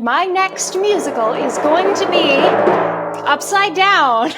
My next musical is going to be upside down.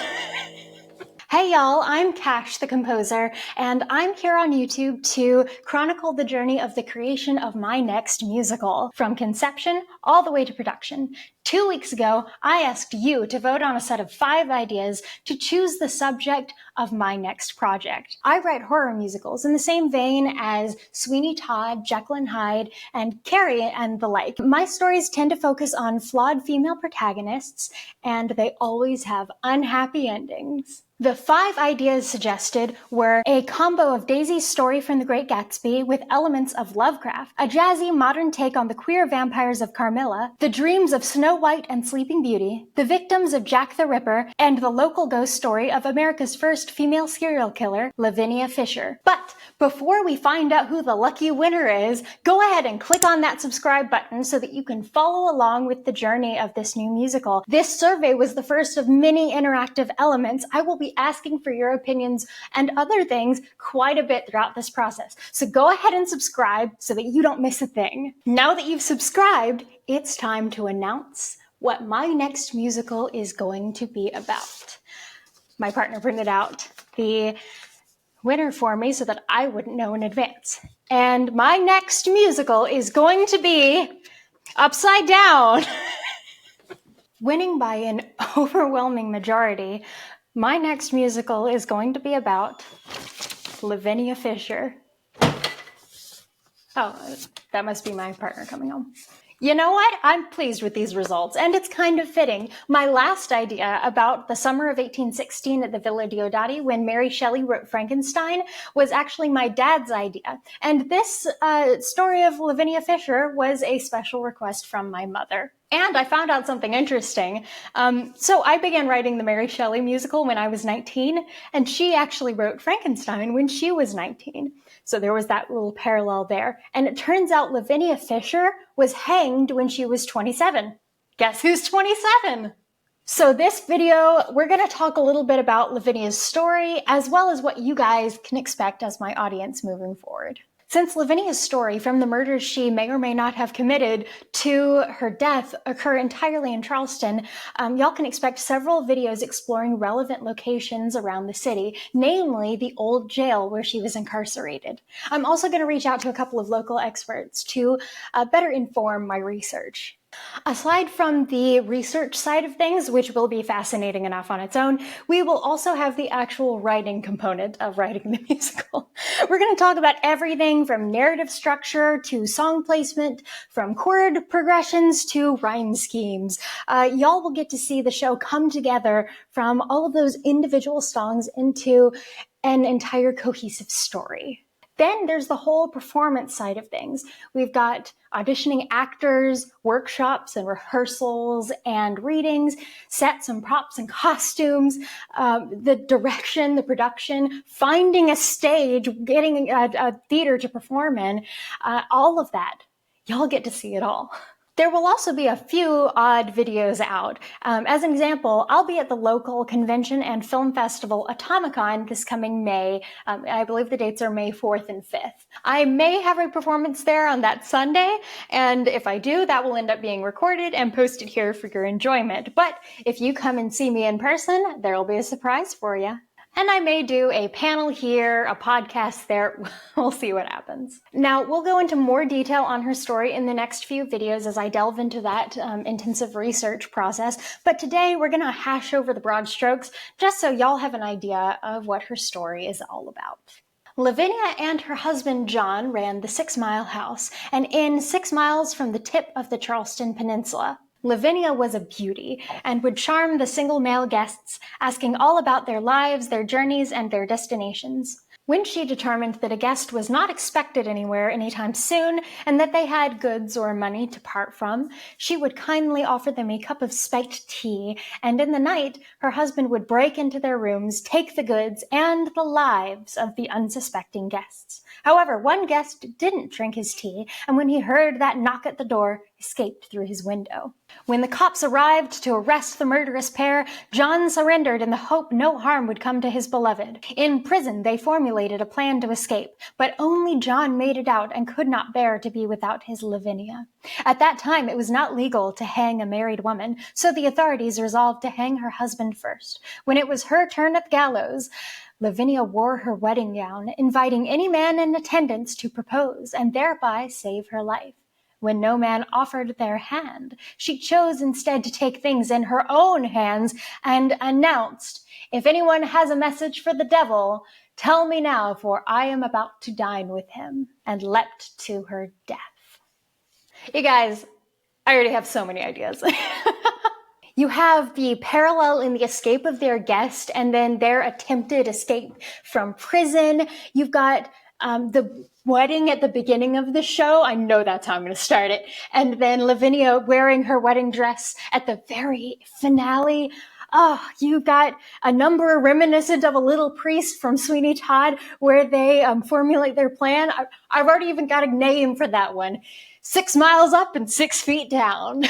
Hey y'all, I'm Cash the composer, and I'm here on YouTube to chronicle the journey of the creation of my next musical, from conception all the way to production. 2 weeks ago, I asked you to vote on a set of 5 ideas to choose the subject of my next project. I write horror musicals in the same vein as Sweeney Todd, Jekyll and Hyde, and Carrie and the like. My stories tend to focus on flawed female protagonists, and they always have unhappy endings. The 5 ideas suggested were a combo of Daisy's Story from The Great Gatsby with elements of Lovecraft, a jazzy modern take on the queer vampires of Carmilla, the dreams of Snow White and Sleeping Beauty, the victims of Jack the Ripper, and the local ghost story of America's first female serial killer, Lavinia Fisher. But before we find out who the lucky winner is, go ahead and click on that subscribe button so that you can follow along with the journey of this new musical. This survey was the first of many interactive elements. I will be asking for your opinions and other things quite a bit throughout this process. So go ahead and subscribe so that you don't miss a thing. Now that you've subscribed, it's time to announce what my next musical is going to be about. My partner printed out the winner for me so that I wouldn't know in advance. And my next musical is going to be Upside Down. Winning by an overwhelming majority, my next musical is going to be about Lavinia Fisher. Oh, that must be my partner coming home. You know what? I'm pleased with these results, and it's kind of fitting. My last idea about the summer of 1816 at the Villa Diodati, when Mary Shelley wrote Frankenstein, was actually my dad's idea. And this story of Lavinia Fisher was a special request from my mother. And I found out something interesting. So I began writing the Mary Shelley musical when I was 19, and she actually wrote Frankenstein when she was 19. So there was that little parallel there. And it turns out Lavinia Fisher was hanged when she was 27. Guess who's 27? So this video, we're going to talk a little bit about Lavinia's story, as well as what you guys can expect as my audience moving forward. Since Lavinia's story, from the murders she may or may not have committed to her death, occur entirely in Charleston, y'all can expect several videos exploring relevant locations around the city, namely the old jail where she was incarcerated. I'm also going to reach out to a couple of local experts to better inform my research. Aside from the research side of things, which will be fascinating enough on its own, we will also have the actual writing component of writing the musical. We're going to talk about everything from narrative structure to song placement, from chord progressions to rhyme schemes. Y'all will get to see the show come together from all of those individual songs into an entire cohesive story. Then there's the whole performance side of things. We've got auditioning actors, workshops and rehearsals and readings, sets and props and costumes, the direction, the production, finding a stage, getting a theater to perform in, all of that. Y'all get to see it all. There will also be a few odd videos out. As an example, I'll be at the local convention and film festival Atomicon this coming May. I believe the dates are May 4th and 5th. I may have a performance there on that Sunday, and if I do, that will end up being recorded and posted here for your enjoyment. But if you come and see me in person, there will be a surprise for you. And I may do a panel here, a podcast there. We'll see what happens. Now, we'll go into more detail on her story in the next few videos as I delve into that intensive research process. But today, we're going to hash over the broad strokes just so y'all have an idea of what her story is all about. Lavinia and her husband John ran the 6 Mile House, an inn 6 miles from the tip of the Charleston Peninsula. Lavinia was a beauty and would charm the single male guests, asking all about their lives, their journeys, and their destinations. When she determined that a guest was not expected anywhere anytime soon and that they had goods or money to part from, she would kindly offer them a cup of spiked tea, and in the night, her husband would break into their rooms, take the goods and the lives of the unsuspecting guests. However, one guest didn't drink his tea, and when he heard that knock at the door, escaped through his window. When the cops arrived to arrest the murderous pair, John surrendered in the hope no harm would come to his beloved. In prison, they formulated a plan to escape, but only John made it out and could not bear to be without his Lavinia. At that time, it was not legal to hang a married woman, so the authorities resolved to hang her husband first. When it was her turn at the gallows, Lavinia wore her wedding gown, inviting any man in attendance to propose and thereby save her life. When no man offered their hand, she chose instead to take things in her own hands and announced, "If anyone has a message for the devil, tell me now, for I am about to dine with him," and leapt to her death. You guys, I already have so many ideas. You have the parallel in the escape of their guest and then their attempted escape from prison. You've got the wedding at the beginning of the show. I know that's how I'm going to start it. And then Lavinia wearing her wedding dress at the very finale. Oh, you got a number reminiscent of A Little Priest from Sweeney Todd where they formulate their plan. I've already even got a name for that one. 6 miles up and 6 feet down.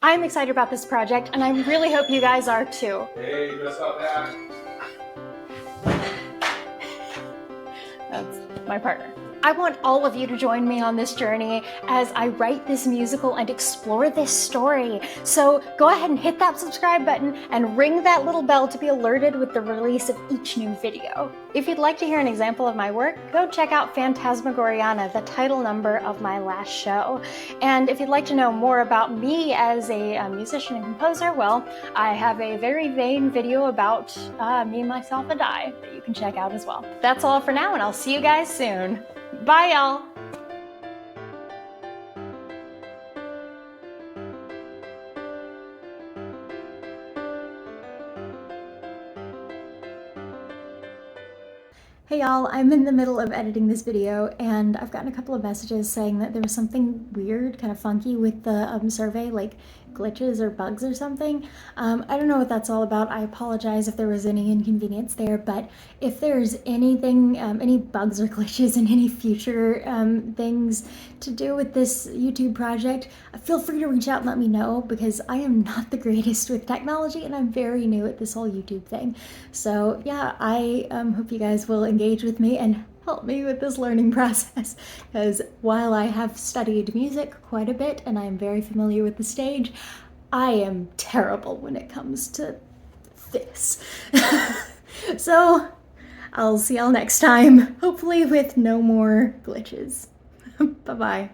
I'm excited about this project, and I really hope you guys are too. Hey, dress up that. That's my partner. I want all of you to join me on this journey as I write this musical and explore this story. So go ahead and hit that subscribe button and ring that little bell to be alerted with the release of each new video. If you'd like to hear an example of my work, go check out Phantasmagoriana, the title number of my last show. And if you'd like to know more about me as a musician and composer, well, I have a very vain video about me, myself, and I that you can check out as well. That's all for now, and I'll see you guys soon. Bye, y'all. Hey y'all, I'm in the middle of editing this video and I've gotten a couple of messages saying that there was something weird, kind of funky with the survey, like glitches or bugs or something. I don't know what that's all about. I apologize if there was any inconvenience there, but if there's anything, any bugs or glitches in any future things to do with this YouTube project, feel free to reach out and let me know because I am not the greatest with technology and I'm very new at this whole YouTube thing. So yeah, I hope you guys will engage with me and help me with this learning process because while I have studied music quite a bit and I'm very familiar with the stage, I am terrible when it comes to this. So I'll see y'all next time, hopefully with no more glitches. Bye-bye.